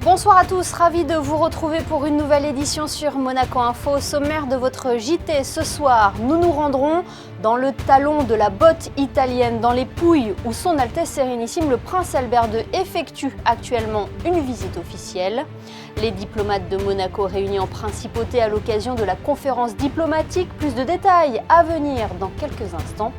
Bonsoir à tous, ravi de vous retrouver pour une nouvelle édition sur Monaco Info. Au sommaire de votre JT ce soir, nous nous rendrons dans le talon de la botte italienne, dans les Pouilles, où son Altesse Sérénissime le Prince Albert II effectue actuellement une visite officielle. Les diplomates de Monaco réunis en principauté à l'occasion de la conférence diplomatique. Plus de détails à venir dans quelques instants.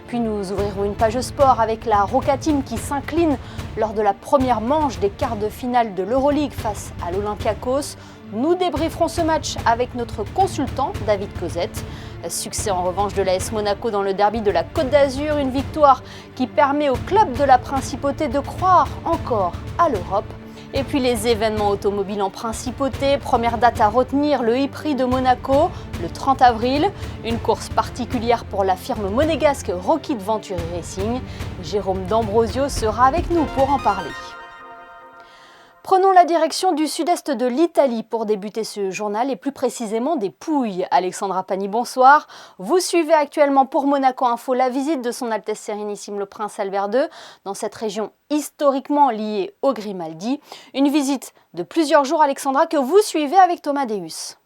Puis nous ouvrirons une page sport avec la Roca Team qui s'incline lors de la première manche des quarts de finale de l'Euroleague face à l'Olympiakos. Nous débrieferons ce match avec notre consultant David Cosette. Succès en revanche de l'AS Monaco dans le derby de la Côte d'Azur, une victoire qui permet au club de la Principauté de croire encore à l'Europe. Et puis les événements automobiles en Principauté, première date à retenir, le e-prix de Monaco, le 30 avril. Une course particulière pour la firme monégasque Rocket Venturi Racing. Jérôme D'Ambrosio sera avec nous pour en parler. Prenons la direction du sud-est de l'Italie pour débuter ce journal et plus précisément des Pouilles. Alexandra Pani, bonsoir. Vous suivez actuellement pour Monaco Info la visite de son Altesse Sérénissime le Prince Albert II dans cette région historiquement liée au Grimaldi. Une visite de plusieurs jours, Alexandra, que vous suivez avec Thomas Deus.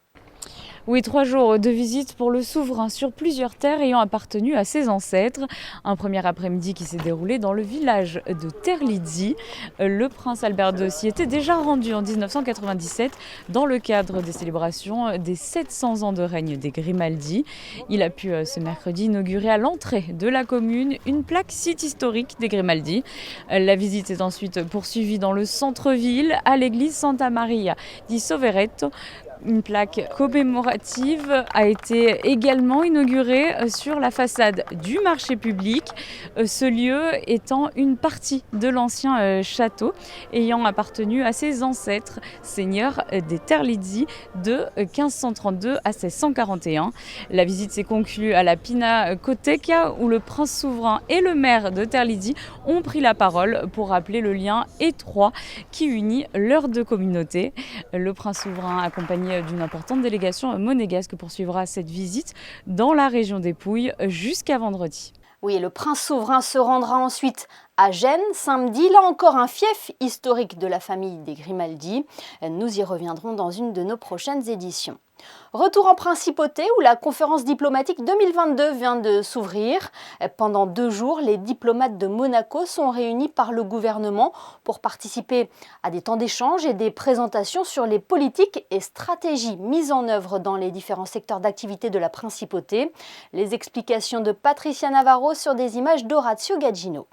Oui, 3 jours de visite pour le souverain sur plusieurs terres ayant appartenu à ses ancêtres. Un premier après-midi qui s'est déroulé dans le village de Terlizzi. Le prince Albert II s'y était déjà rendu en 1997 dans le cadre des célébrations des 700 ans de règne des Grimaldi. Il a pu ce mercredi inaugurer à l'entrée de la commune une plaque site historique des Grimaldi. La visite est ensuite poursuivie dans le centre-ville à l'église Santa Maria di Soveretto. Une plaque commémorative a été également inaugurée sur la façade du marché public, ce lieu étant une partie de l'ancien château ayant appartenu à ses ancêtres, seigneurs des Terlizzi de 1532 à 1641. La visite s'est conclue à la Pinacoteca où le prince souverain et le maire de Terlizzi ont pris la parole pour rappeler le lien étroit qui unit leurs deux communautés. Le prince souverain accompagné d'une importante délégation monégasque poursuivra cette visite dans la région des Pouilles jusqu'à vendredi. Oui, et le prince souverain se rendra ensuite à Gênes samedi, là encore un fief historique de la famille des Grimaldi. Nous y reviendrons dans une de nos prochaines éditions. Retour en Principauté où la conférence diplomatique 2022 vient de s'ouvrir. Pendant 2 jours, les diplomates de Monaco sont réunis par le gouvernement pour participer à des temps d'échange et des présentations sur les politiques et stratégies mises en œuvre dans les différents secteurs d'activité de la Principauté. Les explications de Patricia Navarro sur des images d'Orazio Gaggino.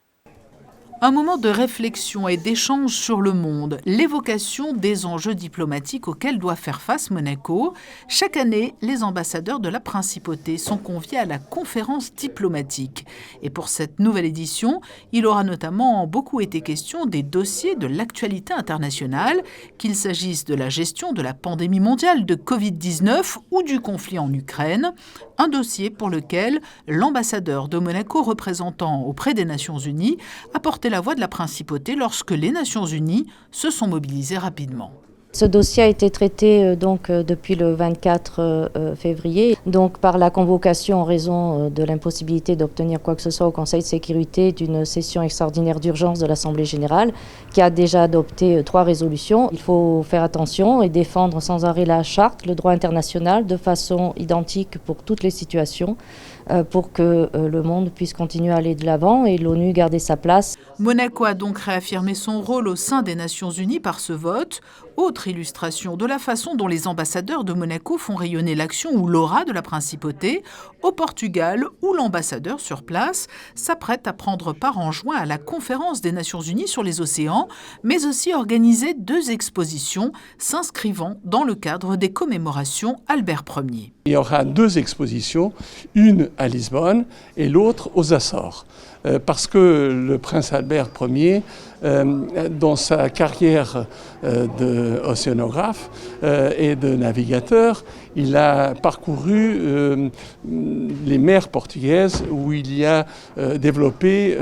Un moment de réflexion et d'échange sur le monde, l'évocation des enjeux diplomatiques auxquels doit faire face Monaco. Chaque année, les ambassadeurs de la Principauté sont conviés à la conférence diplomatique. Et pour cette nouvelle édition, il aura notamment beaucoup été question des dossiers de l'actualité internationale, qu'il s'agisse de la gestion de la pandémie mondiale de Covid-19 ou du conflit en Ukraine. Un dossier pour lequel l'ambassadeur de Monaco représentant auprès des Nations Unies a porté la voix de la Principauté lorsque les Nations Unies se sont mobilisées rapidement. Ce dossier a été traité depuis le 24 février, par la convocation en raison de l'impossibilité d'obtenir quoi que ce soit au Conseil de sécurité d'une session extraordinaire d'urgence de l'Assemblée générale qui a déjà adopté 3 résolutions. Il faut faire attention et défendre sans arrêt la charte, le droit international de façon identique pour toutes les situations pour que le monde puisse continuer à aller de l'avant et l'ONU garder sa place. Monaco a donc réaffirmé son rôle au sein des Nations Unies par ce vote. Autre illustration de la façon dont les ambassadeurs de Monaco font rayonner l'action ou l'aura de la Principauté, au Portugal, où l'ambassadeur sur place s'apprête à prendre part en juin à la conférence des Nations Unies sur les océans, mais aussi organiser 2 expositions s'inscrivant dans le cadre des commémorations Albert Ier. Il y aura 2 expositions, une à Lisbonne et l'autre aux Açores. Parce que le prince Albert Ier, dans sa carrière d'océanographe et de navigateur, il a parcouru les mers portugaises où il y a développé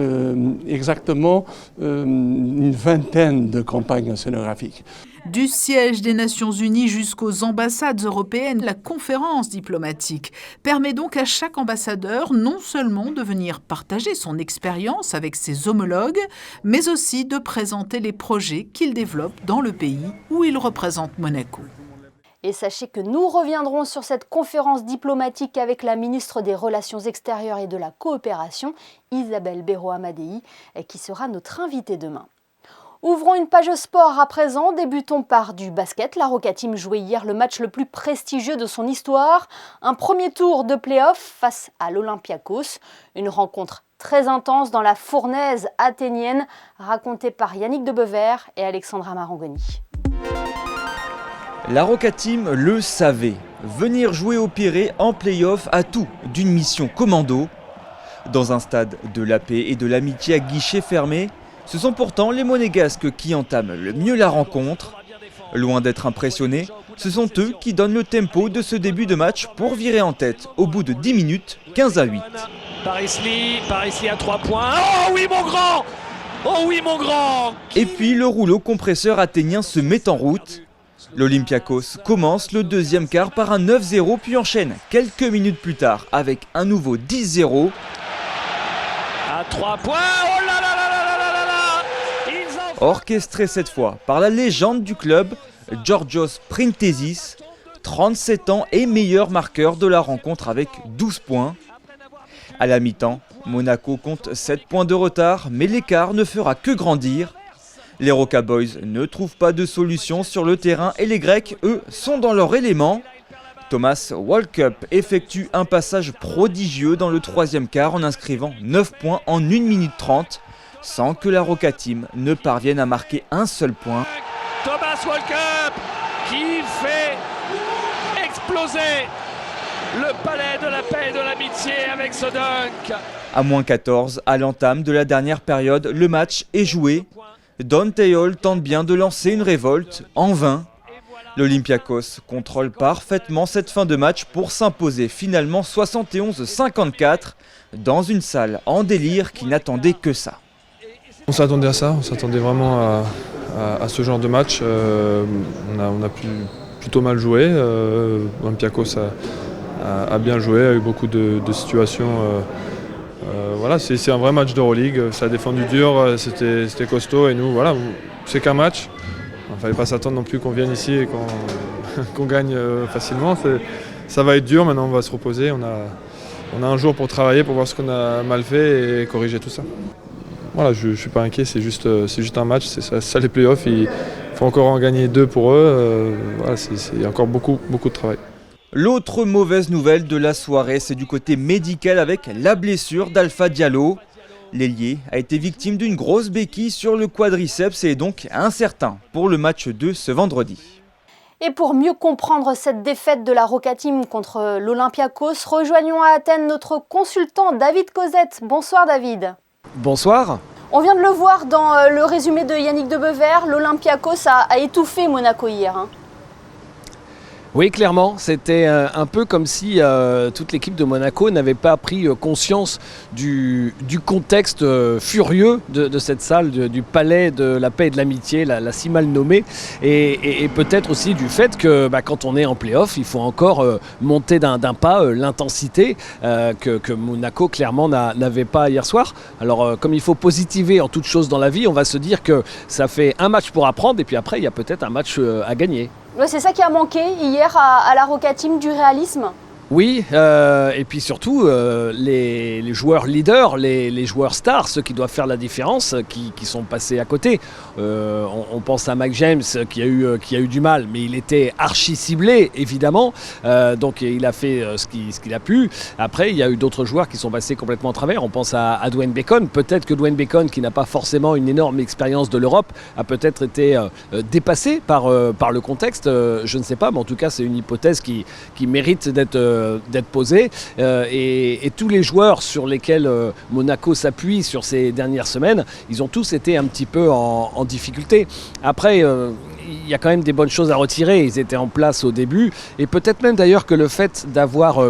exactement une vingtaine de campagnes océanographiques. Du siège des Nations Unies jusqu'aux ambassades européennes, la conférence diplomatique permet donc à chaque ambassadeur non seulement de venir partager son expérience avec ses homologues, mais aussi de présenter les projets qu'il développe dans le pays où il représente Monaco. Et sachez que nous reviendrons sur cette conférence diplomatique avec la ministre des Relations extérieures et de la coopération, Isabelle Béraud-Amadei, qui sera notre invitée demain. Ouvrons une page sport à présent, débutons par du basket. La Roca Team jouait hier le match le plus prestigieux de son histoire. Un premier tour de play-off face à l'Olympiakos. Une rencontre très intense dans la fournaise athénienne, racontée par Yannick Debever et Alexandra Marangoni. La Roca Team le savait. Venir jouer au Pirée en play-off a tout d'une mission commando. Dans un stade de la paix et de l'amitié à guichet fermé, ce sont pourtant les Monégasques qui entament le mieux la rencontre. Loin d'être impressionnés, ce sont eux qui donnent le tempo de ce début de match pour virer en tête au bout de 10 minutes, 15-8. Paris-Lee à 3 points. Oh oui mon grand! Oh oui mon grand! Et puis le rouleau compresseur athénien se met en route. L'Olympiakos commence le deuxième quart par un 9-0 puis enchaîne quelques minutes plus tard avec un nouveau 10-0. À 3 points, oh là là là là là là là! Orchestré cette fois par la légende du club, Georgios Printesis, 37 ans et meilleur marqueur de la rencontre avec 12 points. À la mi-temps, Monaco compte 7 points de retard, mais l'écart ne fera que grandir. Les Roca Boys ne trouvent pas de solution sur le terrain et les Grecs, eux, sont dans leur élément. Thomas Walkup effectue un passage prodigieux dans le troisième quart en inscrivant 9 points en 1 minute 30, sans que la Roca Team ne parvienne à marquer un seul point. Thomas Walkup qui fait exploser le palais de la paix et de l'amitié avec ce dunk. À moins 14, à l'entame de la dernière période, le match est joué. Dante Hall tente bien de lancer une révolte, en vain. L'Olympiakos contrôle parfaitement cette fin de match pour s'imposer finalement 71-54 dans une salle en délire qui n'attendait que ça. On s'attendait à ça, on s'attendait vraiment à ce genre de match. On a plutôt mal joué. L'Olympiakos a bien joué, a eu beaucoup de situations. Voilà, c'est un vrai match d'Euroleague, ça a défendu dur, c'était costaud et nous, voilà, c'est qu'un match. Il ne fallait pas s'attendre non plus qu'on vienne ici et qu'on gagne facilement. Ça va être dur, maintenant on va se reposer, on a un jour pour travailler, pour voir ce qu'on a mal fait et corriger tout ça. Voilà, je ne suis pas inquiet, c'est juste un match, c'est ça les playoffs, il faut encore en gagner 2 pour eux, voilà, il y a encore beaucoup de travail. L'autre mauvaise nouvelle de la soirée, c'est du côté médical avec la blessure d'Alpha Diallo. L'ailier a été victime d'une grosse béquille sur le quadriceps et est donc incertain pour le match 2 ce vendredi. Et pour mieux comprendre cette défaite de la Roca Team contre l'Olympiakos, rejoignons à Athènes notre consultant David Cosette. Bonsoir David. Bonsoir. On vient de le voir dans le résumé de Yannick Debever, l'Olympiakos a étouffé Monaco hier. Oui, clairement, c'était un peu comme si toute l'équipe de Monaco n'avait pas pris conscience du contexte furieux de cette salle, du palais de la paix et de l'amitié, la si mal nommée, et peut-être aussi du fait que quand on est en play-off, il faut encore monter d'un pas l'intensité que Monaco clairement n'avait pas hier soir. Alors comme il faut positiver en toute chose dans la vie, on va se dire que ça fait un match pour apprendre et puis après il y a peut-être un match à gagner. Ouais, c'est ça qui a manqué hier à la Roca Team, du réalisme. Oui, et puis surtout les joueurs leaders, les joueurs stars, ceux qui doivent faire la différence, qui sont passés à côté. On pense à Mike James qui a eu du mal, mais il était archi ciblé évidemment, donc il a fait ce qu'il a pu. Après il y a eu d'autres joueurs qui sont passés complètement à travers. On pense à Dwayne Bacon. Peut-être que Dwayne Bacon, qui n'a pas forcément une énorme expérience de l'Europe, a peut-être été dépassé par le contexte. Je ne sais pas, mais en tout cas c'est une hypothèse qui mérite d'être posée, et tous les joueurs sur lesquels Monaco s'appuie sur ces dernières semaines, ils ont tous été un petit peu en difficulté. Après, il y a quand même des bonnes choses à retirer. Ils étaient en place au début, et peut-être même d'ailleurs que le fait d'avoir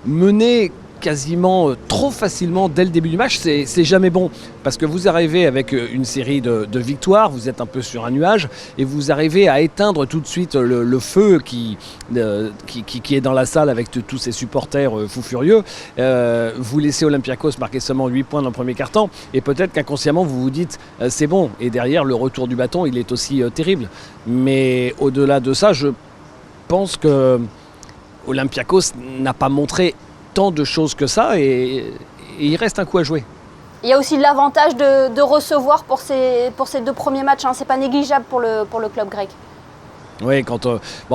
mené quasiment trop facilement dès le début du match, c'est jamais bon. Parce que vous arrivez avec une série de victoires, vous êtes un peu sur un nuage, et vous arrivez à éteindre tout de suite le feu qui est dans la salle avec tous ces supporters fous furieux. Vous laissez Olympiakos marquer seulement 8 points dans le premier quart-temps, et peut-être qu'inconsciemment vous vous dites c'est bon, et derrière le retour du bâton il est aussi terrible. Mais au-delà de ça, je pense que Olympiakos n'a pas montré tant de choses que ça, et il reste un coup à jouer. Il y a aussi l'avantage de recevoir pour ces 2 premiers matchs, hein. C'est pas négligeable pour le club grec. Oui,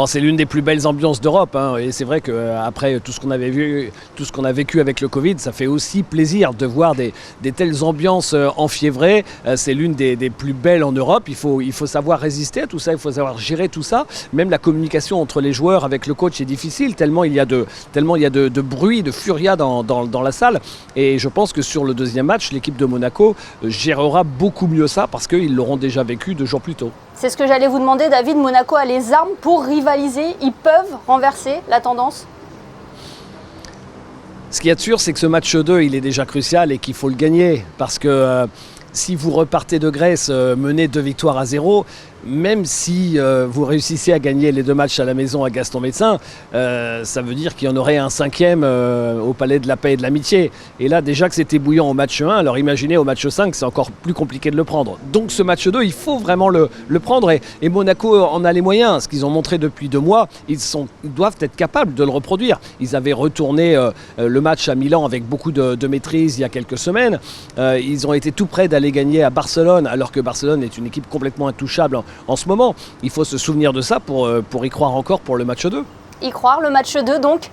c'est l'une des plus belles ambiances d'Europe, hein, et c'est vrai qu'après tout ce qu'on avait vu, tout ce qu'on a vécu avec le Covid, ça fait aussi plaisir de voir des telles ambiances enfiévrées. C'est l'une des plus belles en Europe. Il faut savoir résister à tout ça, il faut savoir gérer tout ça. Même la communication entre les joueurs avec le coach est difficile, tellement il y a de bruit, de furia dans la salle. Et je pense que sur le deuxième match, l'équipe de Monaco gérera beaucoup mieux ça, parce qu'ils l'auront déjà vécu 2 jours plus tôt. C'est ce que j'allais vous demander, David. Monaco a les armes pour rivaliser. Ils peuvent renverser la tendance? Ce qu'il y a de sûr, c'est que ce match 2, il est déjà crucial et qu'il faut le gagner. Parce que si vous repartez de Grèce menez 2-0, même si vous réussissez à gagner les 2 matchs à la maison à Gaston-Médecin, ça veut dire qu'il y en aurait un 5e au Palais de la Paix et de l'Amitié. Et là, déjà que c'était bouillant au match 1, alors imaginez au match 5, c'est encore plus compliqué de le prendre. Donc ce match 2, il faut vraiment le prendre. Et Monaco en a les moyens. Ce qu'ils ont montré depuis 2 mois, ils doivent être capables de le reproduire. Ils avaient retourné le match à Milan avec beaucoup de maîtrise il y a quelques semaines. Ils ont été tout près d'aller gagner à Barcelone, alors que Barcelone est une équipe complètement intouchable en ce moment. Il faut se souvenir de ça pour y croire encore pour le match 2. Y croire, le match 2 donc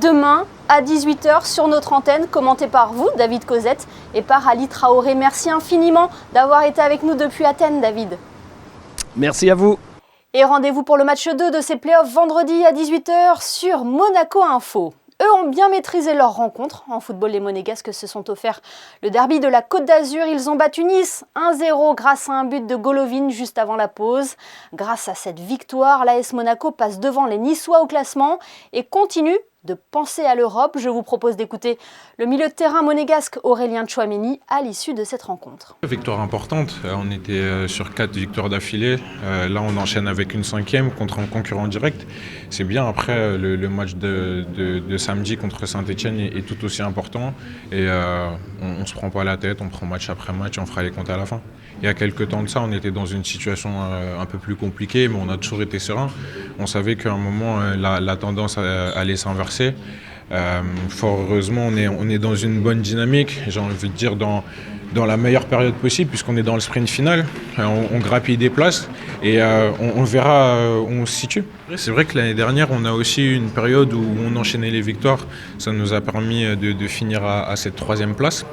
demain à 18h sur notre antenne, commenté par vous, David Cosette, et par Ali Traoré. Merci infiniment d'avoir été avec nous depuis Athènes, David. Merci à vous. Et rendez-vous pour le match 2 de ces playoffs vendredi à 18h sur Monaco Info. Eux ont bien maîtrisé leur rencontre. En football, les Monégasques se sont offerts le derby de la Côte d'Azur. Ils ont battu Nice 1-0 grâce à un but de Golovin juste avant la pause. Grâce à cette victoire, l'AS Monaco passe devant les Niçois au classement et continue de penser à l'Europe. Je vous propose d'écouter le milieu de terrain monégasque Aurélien Tchouaméni à l'issue de cette rencontre. Victoire importante, on était sur 4 victoires d'affilée, là on enchaîne avec une 5e contre un concurrent direct. C'est bien, après le match de samedi contre Saint-Etienne est tout aussi important et on ne se prend pas la tête, on prend match après match et on fera les comptes à la fin. Il y a quelques temps de ça, on était dans une situation un peu plus compliquée, mais on a toujours été serein. On savait qu'à un moment, la tendance allait s'inverser. Fort heureusement, on est dans une bonne dynamique, j'ai envie de dire dans la meilleure période possible, puisqu'on est dans le sprint final. On grappille des places et on verra où on se situe. C'est vrai que l'année dernière, on a aussi eu une période où on enchaînait les victoires. Ça nous a permis de finir à cette 3e place.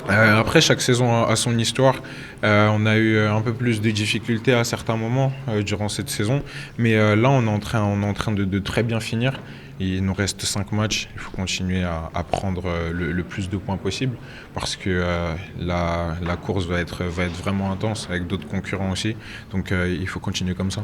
Après, chaque saison a son histoire. On a eu un peu plus de difficultés à certains moments durant cette saison. Mais là, on est en train de très bien finir. Il nous reste 5 matchs. Il faut continuer à prendre le plus de points possible parce que la course va être vraiment intense avec d'autres concurrents aussi. Donc, il faut continuer comme ça.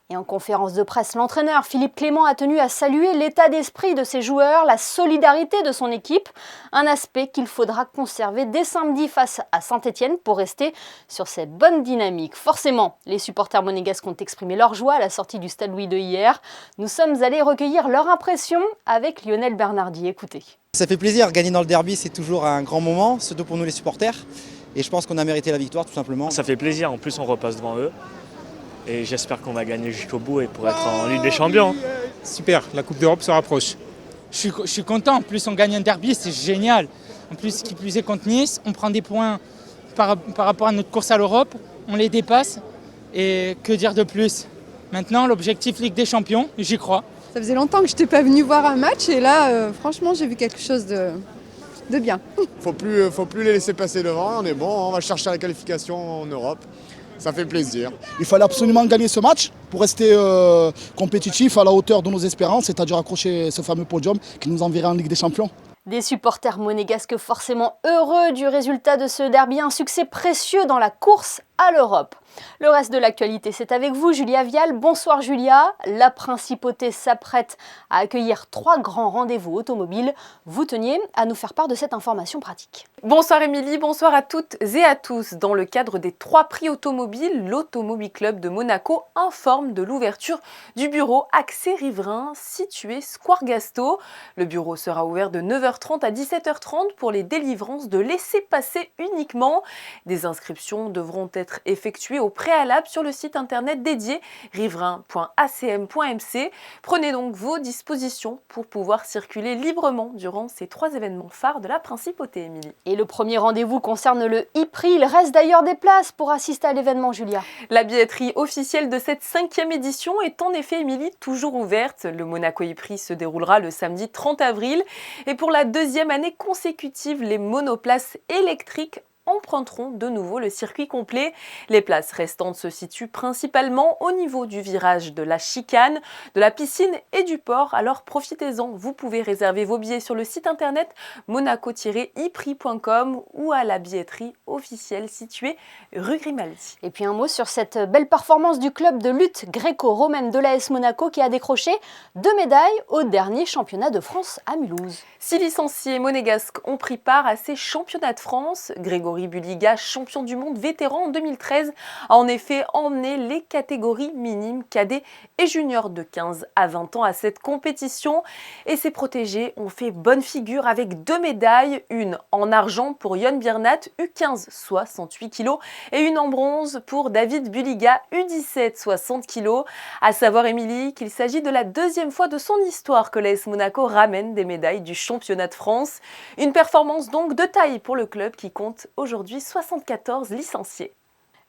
Et en conférence de presse, l'entraîneur Philippe Clément a tenu à saluer l'état d'esprit de ses joueurs, la solidarité de son équipe, un aspect qu'il faudra conserver dès samedi face à Saint-Etienne pour rester sur cette bonne dynamique. Forcément, les supporters monégasques ont exprimé leur joie à la sortie du Stade Louis II hier. Nous sommes allés recueillir leur impression avec Lionel Bernardi. Écoutez. Ça fait plaisir, gagner dans le derby c'est toujours un grand moment, surtout pour nous les supporters. Et je pense qu'on a mérité la victoire tout simplement. Ça fait plaisir, en plus on repasse devant eux. Et j'espère qu'on va gagner jusqu'au bout et pour être en Ligue des Champions. Super, la Coupe d'Europe se rapproche. Je suis content, en plus on gagne un derby, c'est génial. En plus, qui plus est contre Nice, on prend des points par rapport à notre course à l'Europe, on les dépasse. Et que dire de plus? Maintenant, l'objectif Ligue des Champions, j'y crois. Ça faisait longtemps que je n'étais pas venue voir un match et là, franchement, j'ai vu quelque chose de bien. Faut plus les laisser passer devant, on est bon, on va chercher la qualification en Europe. Ça fait plaisir. Il fallait absolument gagner ce match pour rester compétitif à la hauteur de nos espérances, c'est-à-dire accrocher ce fameux podium qui nous enverrait en Ligue des Champions. Des supporters monégasques forcément heureux du résultat de ce derby, un succès précieux dans la course à l'Europe. Le reste de l'actualité, c'est avec vous, Julia Vial. Bonsoir Julia. La Principauté s'apprête à accueillir 3 grands rendez-vous automobiles. Vous teniez à nous faire part de cette information pratique. Bonsoir Émilie, bonsoir à toutes et à tous. Dans le cadre des 3 prix automobiles, l'Automobile Club de Monaco informe de l'ouverture du bureau Accès Riverains situé Square Gasto. Le bureau sera ouvert de 9h30 à 17h30 pour les délivrances de laissez-passer uniquement. Des inscriptions devront être effectuées au préalable sur le site internet dédié riverain.acm.mc. Prenez donc vos dispositions pour pouvoir circuler librement durant ces 3 événements phares de la Principauté, Émilie. Et le premier rendez-vous concerne le e-prix. Il reste d'ailleurs des places pour assister à l'événement, Julia. La billetterie officielle de cette 5e édition est en effet, Émilie, toujours ouverte. Le Monaco e-prix se déroulera le samedi 30 avril. Et pour la 2e année consécutive, les monoplaces électriques emprunteront de nouveau le circuit complet. Les places restantes se situent principalement au niveau du virage de la chicane, de la piscine et du port. Alors profitez-en, vous pouvez réserver vos billets sur le site internet monaco-iprix.com ou à la billetterie officielle située rue Grimaldi. Et puis un mot sur cette belle performance du club de lutte gréco-romaine de l'AS Monaco qui a décroché 2 médailles au dernier championnat de France à Mulhouse. 6 licenciés monégasques ont pris part à ces championnats de France. Grégory Buliga, champion du monde vétéran en 2013, a en effet emmené les catégories minimes, cadets et juniors de 15 à 20 ans à cette compétition. Et ses protégés ont fait bonne figure avec 2 médailles, une en argent pour Yon Biernat, U15 68 kg, et une en bronze pour David Buliga, U17 60 kg. À savoir, Émilie, qu'il s'agit de la 2e fois de son histoire que l'AS Monaco ramène des médailles du championnat de France. Une performance donc de taille pour le club qui compte aujourd'hui 74 licenciés.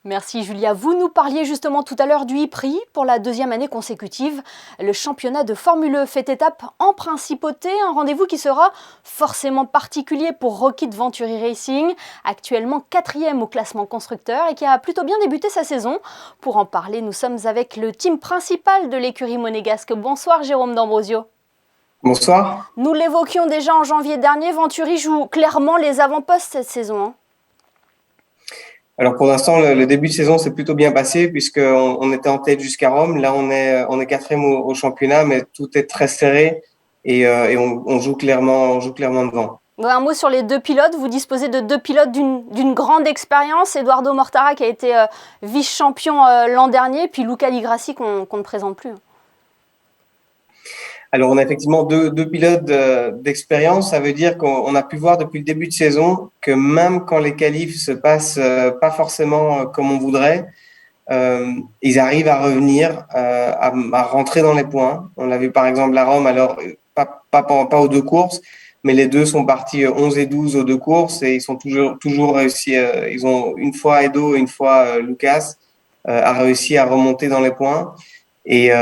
Merci Julia. Vous nous parliez justement tout à l'heure du e-prix pour la 2e année consécutive. Le championnat de Formule E fait étape en Principauté, un rendez-vous qui sera forcément particulier pour Rocket Venturi Racing, actuellement 4e au classement constructeur et qui a plutôt bien débuté sa saison. Pour en parler, nous sommes avec le team principal de l'écurie monégasque. Bonsoir Jérôme D'Ambrosio. Bonsoir. Nous l'évoquions déjà en janvier dernier, Venturi joue clairement les avant-postes cette saison. Alors pour l'instant, le début de saison s'est plutôt bien passé puisqu'on était en tête jusqu'à Rome. Là, on est 4e au championnat, mais tout est très serré et on joue clairement devant. Un mot sur les 2 pilotes. Vous disposez de 2 pilotes d'une grande expérience. Eduardo Mortara qui a été vice-champion l'an dernier, puis Luca Di Grassi qu'on ne présente plus. Alors, on a effectivement deux pilotes d'expérience. Ça veut dire qu'on a pu voir depuis le début de saison que même quand les qualifs se passent pas forcément comme on voudrait, ils arrivent à revenir, à rentrer dans les points. On l'a vu par exemple à Rome, alors pas aux 2 courses, mais les 2 sont partis 11 et 12 aux 2 courses et ils sont toujours réussi. Ils ont une fois Edo et une fois Lucas a réussi à remonter dans les points. Et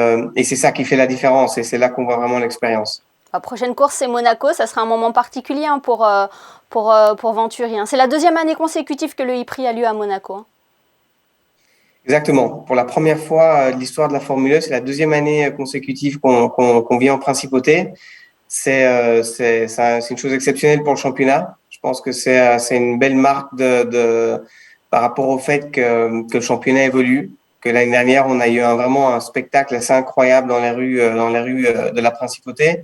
c'est ça qui fait la différence et c'est là qu'on voit vraiment l'expérience. La prochaine course, c'est Monaco. Ça sera un moment particulier pour Venturi. C'est la 2e année consécutive que le e-prix a lieu à Monaco. Exactement. Pour la première fois de l'histoire de la Formule E, c'est la 2e année consécutive qu'on vit en Principauté. C'est une chose exceptionnelle pour le championnat. Je pense que c'est une belle marque par rapport au fait que le championnat évolue. Que l'année dernière, on a eu vraiment un spectacle assez incroyable dans les rues de la Principauté.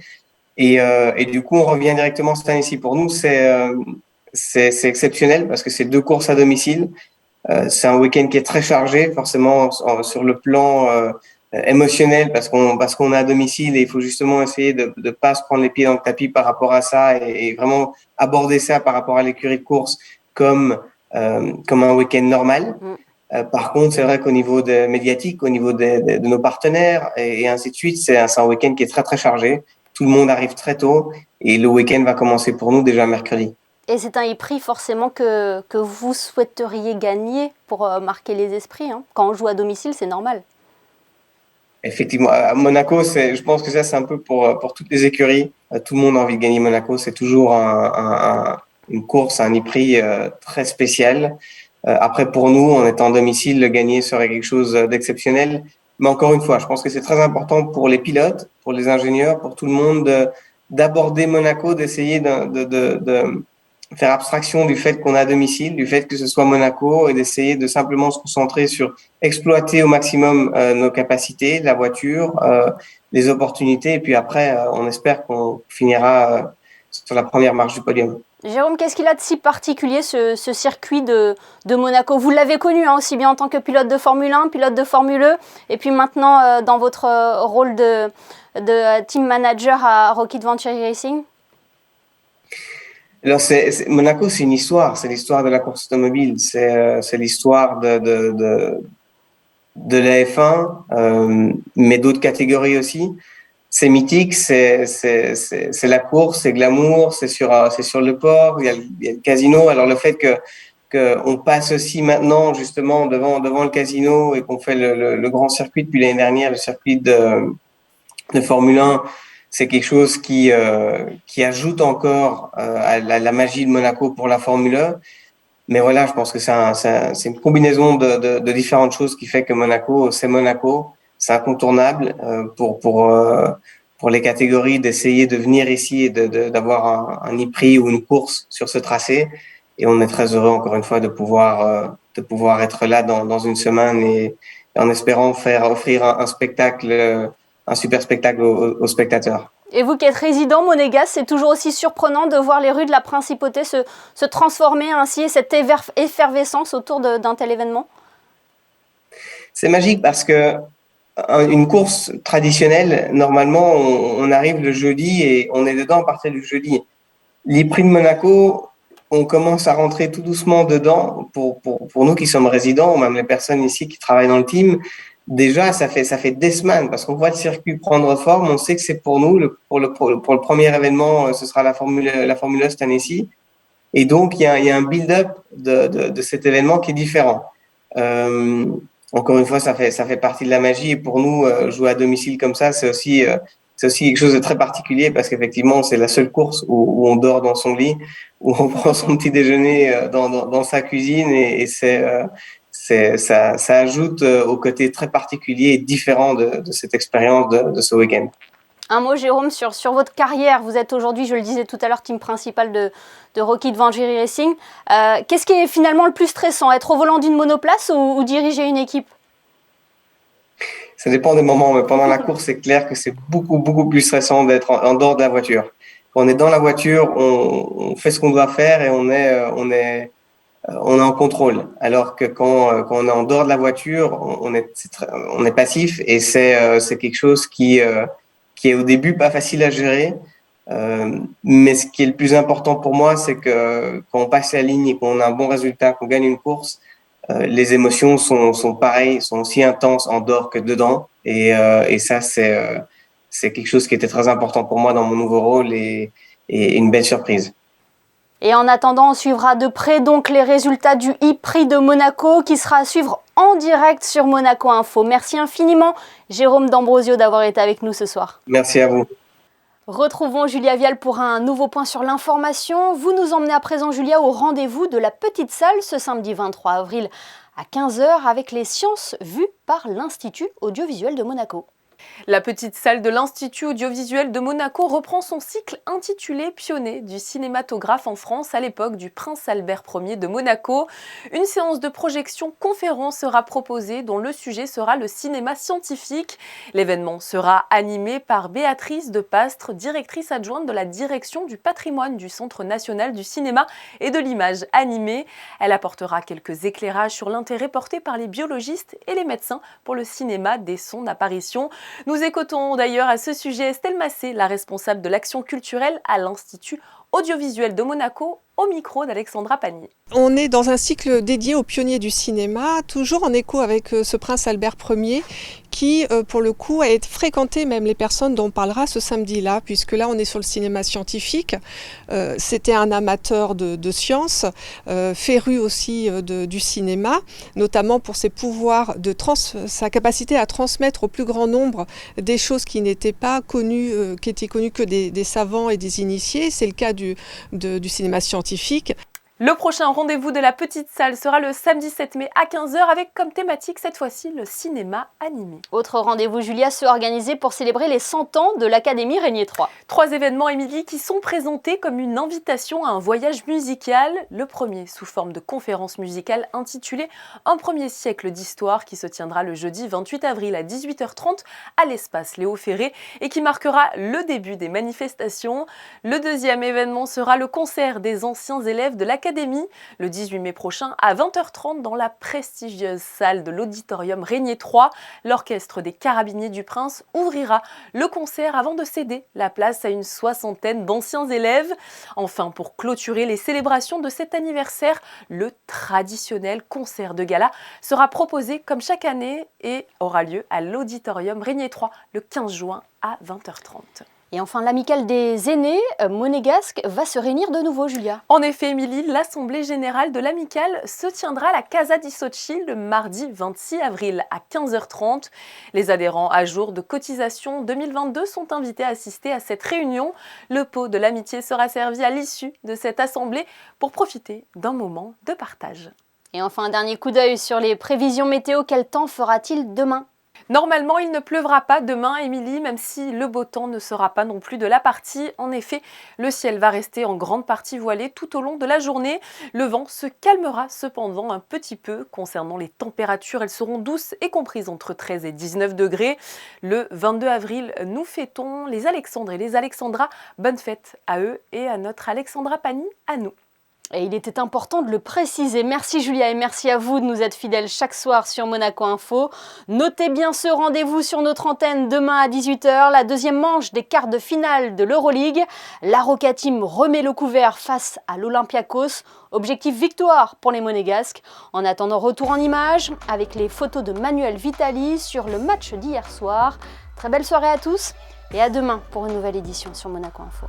Et du coup, on revient directement cette année-ci. Pour nous, c'est exceptionnel parce que c'est 2 courses à domicile. C'est un week-end qui est très chargé, forcément sur le plan émotionnel parce qu'on est à domicile et il faut justement essayer de pas se prendre les pieds dans le tapis par rapport à ça et vraiment aborder ça par rapport à l'écurie de course comme un week-end normal. Par contre, c'est vrai qu'au niveau médiatique, au niveau de nos partenaires et ainsi de suite, c'est un week-end qui est très très chargé. Tout le monde arrive très tôt et le week-end va commencer pour nous déjà mercredi. Et c'est un e-prix forcément que vous souhaiteriez gagner pour marquer les esprits. Quand on joue à domicile, c'est normal. Effectivement, à Monaco, je pense que ça c'est un peu pour toutes les écuries. Tout le monde a envie de gagner Monaco. C'est toujours une course, un e-prix très spécial. Après, pour nous, en étant domicile, le gagner serait quelque chose d'exceptionnel. Mais encore une fois, je pense que c'est très important pour les pilotes, pour les ingénieurs, pour tout le monde d'aborder Monaco, d'essayer faire abstraction du fait qu'on est à domicile, du fait que ce soit Monaco, et d'essayer de simplement se concentrer sur exploiter au maximum nos capacités, la voiture, les opportunités, et puis après, on espère qu'on finira sur la première marche du podium. Jérôme, qu'est-ce qu'il a de si particulier ce circuit de Monaco? Vous l'avez connu aussi bien en tant que pilote de Formule 1, pilote de Formule E, et puis maintenant dans votre rôle de team manager à Rocket Venture Racing. Alors Monaco, c'est une histoire, c'est l'histoire de la course automobile, c'est l'histoire de la F1, mais d'autres catégories aussi. C'est mythique, c'est la course, c'est glamour, c'est sur le port, il y a le casino. Alors le fait qu'on passe aussi maintenant justement devant le casino et qu'on fait le grand circuit depuis l'année dernière, le circuit de Formule 1, c'est quelque chose qui ajoute encore à la magie de Monaco pour la Formule 1. Mais voilà, je pense que c'est une combinaison de différentes choses qui fait que Monaco, c'est incontournable pour les catégories d'essayer de venir ici et d'avoir un e-prix ou une course sur ce tracé. Et on est très heureux encore une fois de pouvoir être là dans une semaine et en espérant offrir un spectacle. Un super spectacle aux spectateurs. Et vous qui êtes résident monégasque, c'est toujours aussi surprenant de voir les rues de la Principauté se transformer ainsi et cette effervescence autour d'un tel événement? C'est magique parce que une course traditionnelle, normalement, on arrive le jeudi et on est dedans à partir du jeudi. Les prix de Monaco, on commence à rentrer tout doucement dedans pour nous qui sommes résidents, ou même les personnes ici qui travaillent dans le team. Déjà, ça fait des semaines parce qu'on voit le circuit prendre forme. On sait que c'est pour nous, pour le premier événement, ce sera la Formule 1 cette année-ci. Et donc, il y a un build-up de cet événement qui est différent. Encore une fois, ça fait partie de la magie. Et pour nous, jouer à domicile comme ça, c'est aussi quelque chose de très particulier parce qu'effectivement, c'est la seule course où on dort dans son lit, où on prend son petit déjeuner dans sa cuisine et ça ajoute au côté très particulier et différent de cette expérience de ce week-end. Un mot, Jérôme, sur votre carrière. Vous êtes aujourd'hui, je le disais tout à l'heure, team principal de Rocket Venture Racing. Qu'est-ce qui est finalement le plus stressant? Être au volant d'une monoplace ou diriger une équipe? Ça dépend des moments, mais pendant la course, c'est clair que c'est beaucoup, beaucoup plus stressant d'être en dehors de la voiture. Quand on est dans la voiture, on fait ce qu'on doit faire et on est en contrôle. Alors que quand on est en dehors de la voiture, on est passif et c'est quelque chose qui est au début pas facile à gérer. Mais ce qui est le plus important pour moi, c'est que quand on passe la ligne et qu'on a un bon résultat, qu'on gagne une course, les émotions sont pareilles, sont aussi intenses en dehors que dedans. Et ça, c'est quelque chose qui était très important pour moi dans mon nouveau rôle et une belle surprise. Et en attendant, on suivra de près donc les résultats du e-prix de Monaco qui sera à suivre en direct sur Monaco Info. Merci infiniment, Jérôme D'Ambrosio, d'avoir été avec nous ce soir. Merci à vous. Retrouvons Julia Vial pour un nouveau point sur l'information. Vous nous emmenez à présent, Julia, au rendez-vous de la Petite Salle ce samedi 23 avril à 15h avec les sciences vues par l'Institut audiovisuel de Monaco. La Petite Salle de l'Institut audiovisuel de Monaco reprend son cycle intitulé « Pionniers du cinématographe en France à l'époque du prince Albert Ier de Monaco ». Une séance de projection conférence sera proposée dont le sujet sera le cinéma scientifique. L'événement sera animé par Béatrice Depastre, directrice adjointe de la direction du patrimoine du Centre national du cinéma et de l'image animée. Elle apportera quelques éclairages sur l'intérêt porté par les biologistes et les médecins pour le cinéma dès son apparition. Nous écoutons d'ailleurs à ce sujet Estelle Massé, la responsable de l'action culturelle à l'Institut audiovisuel de Monaco, au micro d'Alexandra Pagny. On est dans un cycle dédié aux pionniers du cinéma, toujours en écho avec ce prince Albert Ier, qui, pour le coup, a fréquenté même les personnes dont on parlera ce samedi-là, puisque là, on est sur le cinéma scientifique. C'était un amateur de sciences, féru aussi du cinéma, notamment pour ses pouvoirs, sa capacité à transmettre au plus grand nombre des choses qui n'étaient pas connues, qui étaient connues que des savants et des initiés. C'est le cas du cinéma scientifique. Le prochain rendez-vous de la petite salle sera le samedi 7 mai à 15h avec comme thématique cette fois-ci le cinéma animé. Autre rendez-vous, Julia, se organiser pour célébrer les 100 ans de l'Académie Régnier 3. 3 événements, Émilie, qui sont présentés comme une invitation à un voyage musical. Le premier sous forme de conférence musicale intitulée « Un premier siècle d'histoire » qui se tiendra le jeudi 28 avril à 18h30 à l'espace Léo Ferré et qui marquera le début des manifestations. Le deuxième événement sera le concert des anciens élèves de l'Académie le 18 mai prochain à 20h30 dans la prestigieuse salle de l'auditorium Régnier 3. L'orchestre des Carabiniers du Prince ouvrira le concert avant de céder la place à une 60aine d'anciens élèves. Enfin, pour clôturer les célébrations de cet anniversaire, le traditionnel concert de gala sera proposé comme chaque année et aura lieu à l'auditorium Régnier 3 le 15 juin à 20h30. Et enfin, l'amicale des aînés monégasque va se réunir de nouveau, Julia. En effet, Émilie, l'assemblée générale de l'amicale se tiendra à la Casa di Sochi le mardi 26 avril à 15h30. Les adhérents à jour de cotisation 2022 sont invités à assister à cette réunion. Le pot de l'amitié sera servi à l'issue de cette assemblée pour profiter d'un moment de partage. Et enfin, un dernier coup d'œil sur les prévisions météo. Quel temps fera-t-il demain ? Normalement, il ne pleuvra pas demain, Émilie, même si le beau temps ne sera pas non plus de la partie. En effet, le ciel va rester en grande partie voilé tout au long de la journée. Le vent se calmera cependant un petit peu. Concernant les températures, elles seront douces et comprises entre 13 et 19 degrés. Le 22 avril, nous fêtons les Alexandres et les Alexandras. Bonne fête à eux et à notre Alexandra Pani, à nous. Et il était important de le préciser. Merci Julia et merci à vous de nous être fidèles chaque soir sur Monaco Info. Notez bien ce rendez-vous sur notre antenne demain à 18h, la deuxième manche des quarts de finale de l'Euroleague. La Roca Team remet le couvert face à l'Olympiakos. Objectif victoire pour les Monégasques. En attendant, retour en images avec les photos de Manuel Vitali sur le match d'hier soir. Très belle soirée à tous et à demain pour une nouvelle édition sur Monaco Info.